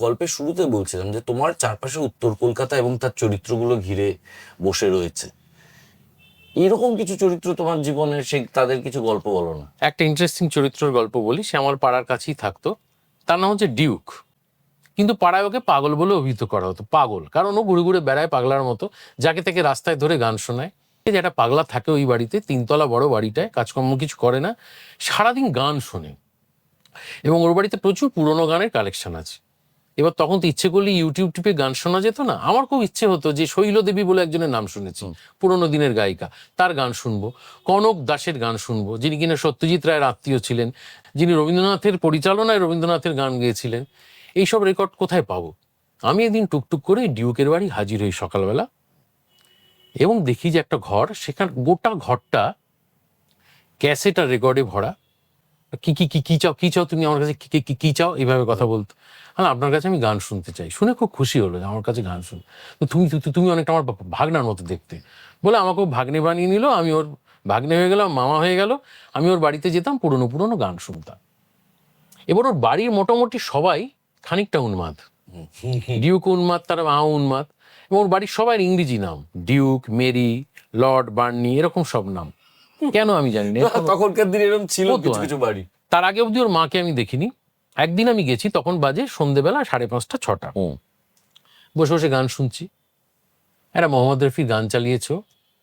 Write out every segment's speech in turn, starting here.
গল্পের শুরুতে বলছিলাম যে তোমার চারপাশে উত্তর কলকাতা এবং তার চরিত্রগুলো ঘিরে বসে রয়েছে, এরকম কিছু চরিত্র তোমার জীবনে, সে তাদের কিছু গল্প বলো না। একটা ইন্টারেস্টিং চরিত্রের গল্প বলি। সে আমার পাড়ার কাছেই থাকতো। তার নাম হচ্ছে ডিউক। কিন্তু পাড়ায় ওকে পাগল বলে অভিহিত করা হতো। পাগল কারণ ও ঘুরে ঘুরে বেড়ায় পাগলার মতো, যাকে তাকে রাস্তায় ধরে গান শোনায়। এই যে একটা পাগলা থাকে ওই বাড়িতে, 3 তলা বড় বাড়িটায়, কাজকর্ম কিছু করে না, সারাদিন গান শোনে। এবং ওর বাড়িতে প্রচুর পুরোনো গানের কালেকশন আছে। এবার তখন তো ইচ্ছে করলে ইউটিউব টিপে গান শোনা যেত না। আমার খুব ইচ্ছে হতো যে শৈলদেবী বলে একজনের নাম শুনেছি, পুরোনো দিনের গায়িকা, তার গান শুনবো। কনক দাসের গান শুনবো, যিনি কিনা সত্যজিৎ রায়ের আত্মীয় ছিলেন, যিনি রবীন্দ্রনাথের পরিচালনায় রবীন্দ্রনাথের গান গেয়েছিলেন। এইসব রেকর্ড কোথায় পাবো? আমি একদিন টুকটুক করে ডিউকের বাড়ি হাজির হই সকালবেলা, এবং দেখি যে একটা ঘর, সেখানে গোটা ঘরটা ক্যাসেট আর রেকর্ডে ভরা। কি কি কি কি চাও, কি চাও তুমি আমার কাছে, কি চাও, এইভাবে কথা বলতো। হ্যাঁ, আপনার কাছে আমি গান শুনতে চাই। শুনে খুব খুশি হলো যে আমার কাছে গান শুন। তো তুমি অনেকটা আমার ভাগনার মতো দেখতে বলে আমাকেও ভাগ্নে বানিয়ে নিল। আমি ওর ভাগ্নে হয়ে গেলাম, মামা হয়ে গেল। আমি ওর বাড়িতে যেতাম, পুরনো পুরনো গান শুনতাম। এবার ওর বাড়ির মোটামুটি সবাই খানিকটা উন্মাদ। ডিউক উন্মাদ, তার মা উন্মাদ। এবং ওর বাড়ির সবাই ইংরেজি নাম, ডিউক, মেরি, লর্ড, বার্নি, এরকম সব নাম। কেন আমি জানি না, তখনকার দিনে এরকম ছিল হতো, কিছু হ্যাঁ। কিছু বাড়ি। তার আগে অবধি ওর মাকে আমি দেখিনি। একদিন আমি গেছি, তখন বাজে সন্ধেবেলা 5:30 6টা। বসে বসে গান শুনছি। একটা মোহাম্মদ রফির গান চালিয়েছো,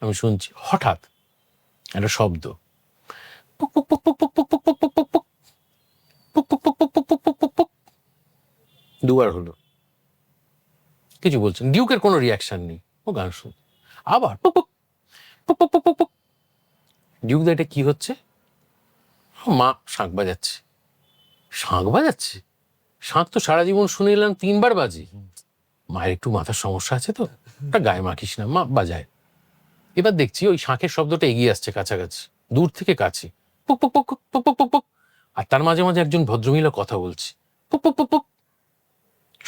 আমি শুনছি। হঠাৎ একটা শব্দ, পুক পুক পুক পুক পুক পুক পুক পুক পুক পুক পুক পুক পুক পুক পুক পুক পুক পুক পুক। দুবার হলো, কিছু বলছেন। ডিউকের কোনো রিয়াকশন নেই, ও গান শুন। আবার পুক পুক পুক পুক পুক পুক পুক। ডিউক দা এটা কি হচ্ছে? মা শাঁখ বাজাচ্ছে। শাঁখ বাজাচ্ছে? শাঁখ তো সারা জীবন শুনে এলাম 3বার বাজে। মায়ের একটু মাথার সমস্যা আছে তো, ওটা গায়ে মাখিস না, মা বাজায়। এবার দেখছি ওই শাঁখের শব্দটা এগিয়ে আসছে কাছাকাছি, দূর থেকে কাছে। পুক পুক পুক পুক পুক পুক পুক। আর তার মাঝে মাঝে একজন ভদ্রমহিলা কথা বলছে, পুক পুক পুক পুক।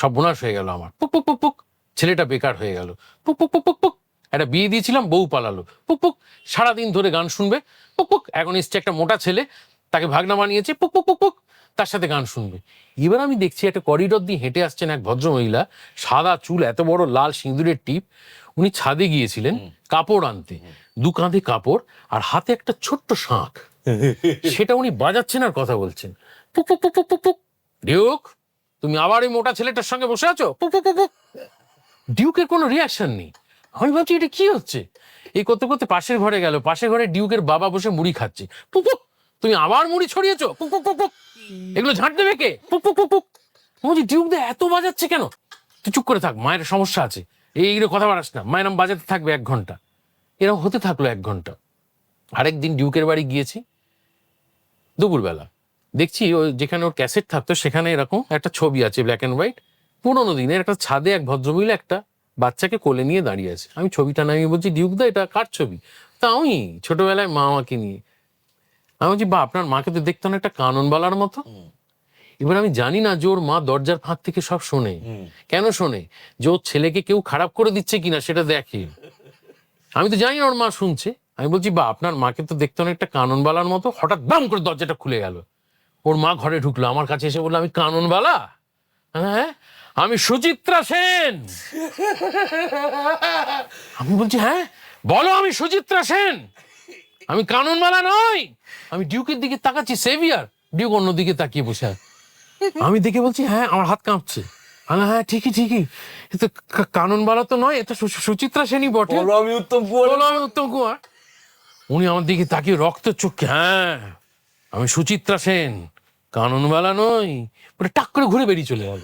সর্বনাশ হয়ে গেল আমার। পুক পুক পুক পুক। ছেলেটা বেকার হয়ে গেল। পুক পুক পুক পুক পুক। একটা বিয়ে দিয়েছিলাম, বউ পালালো। পুক পুক। সারাদিন ধরে গান শুনবে, পুক পুক। এখন এসছে একটা মোটা ছেলে, তাকে ভাগনা বানিয়েছে, পুক পুক পুক পুক। তার সাথে গান শুনবে। এবার আমি দেখছি একটা করিডোর দিয়ে হেঁটে আসছেন এক ভদ্রমহিলা, সাদা চুল, এত বড় লাল সিঁদুরের টিপ। উনি ছাদে গিয়েছিলেন কাপড় আনতে, 2 কাঁধে কাপড়, আর হাতে একটা ছোট্ট শাঁখ। সেটা উনি বাজাচ্ছেন আর কথা বলছেন, পুক পুক পুক পুক পুক পুক। ডিউক, তুমি আবার ওই মোটা ছেলেটার সঙ্গে বসে আছো, পুক পুক পুক পুক। ডিউকের কোনো রিয়াকশন নেই। আমি ভাবছি এটা কি হচ্ছে। এই করতে করতে পাশের ঘরে গেল। পাশের ঘরে ডিউকের বাবা বসে মুড়ি খাচ্ছে। পুক পুক, তুমি আবার মুড়ি ছড়িয়েছো, পুক পুক পুক পুক। এগুলো ঝাঁট দেবে কে, পুক পুক পুক পুক। বলছি ডিউক দা এত বাজাচ্ছে কেন? তুই চুপ করে থাক, মায়ের সমস্যা আছে, এইগুলো কথা বাড়াস না। মায়ের নাম বাজাতে থাকবে 1 ঘন্টা। এরকম হতে থাকলো 1 ঘন্টা। আরেকদিন ডিউকের বাড়ি গিয়েছি দুপুরবেলা, দেখছি ওই যেখানে ওর ক্যাসেট থাকতো সেখানে এরকম একটা ছবি আছে, ব্ল্যাক অ্যান্ড হোয়াইট, পুরোনো দিনের। একটা ছাদে এক ভদ্রমহিলা একটা বাচ্চাকে কোলে নিয়ে দাঁড়িয়ে আছে। আমি ছবিটা নামিয়ে বলছি, ডিউক দা এটা কার ছবি? তা আমি ছোটবেলায় মা আমাকে নিয়ে। আমি বলছি, বা আপনার মাকে তো দেখতে অনেকটা কাননবালার মতো। এবার আমি জানি না যে ওর মা দরজার ফাঁক থেকে সব শোনে। কেন শোনে? যে ওর ছেলেকে কেউ খারাপ করে দিচ্ছে কিনা সেটা দেখে। আমি তো জানি না ওর মা শুনছে। আমি বলছি, বা আপনার মাকে তো দেখতে অনেকটা কাননবালার মতো। হঠাৎ দাম করে দরজাটা খুলে গেল। ওর মা ঘরে ঢুকলো, আমার কাছে এসে বললো, আমি কাননবালা? হ্যাঁ, আমি সুচিত্রা সেন। আমি বলছি, হ্যাঁ বলো, আমি সুচিত্রা সেন, আমি কাননবালা নই। আমি ডিউকের দিকে তাকাচ্ছি, সেভিয়ার। ডিউক অন্যদিকে তাকিয়ে বসে আছে। আমি দেখে বলছি, হ্যাঁ, আমার হাত কাঁপছে। হ্যাঁ ঠিকই ঠিকই, এ তো কাননবালা তো নয়, এটা সুচিত্রা সেনই বটে। বলো আমি উত্তম কুমার। বলো আমি উত্তম কুমার। উনি আমার দিকে তাকিয়ে রক্ত চোখে, হ্যাঁ আমি সুচিত্রা সেন, কাননবালা নই, টাক করে ঘুরে বেরিয়ে চলে গেল।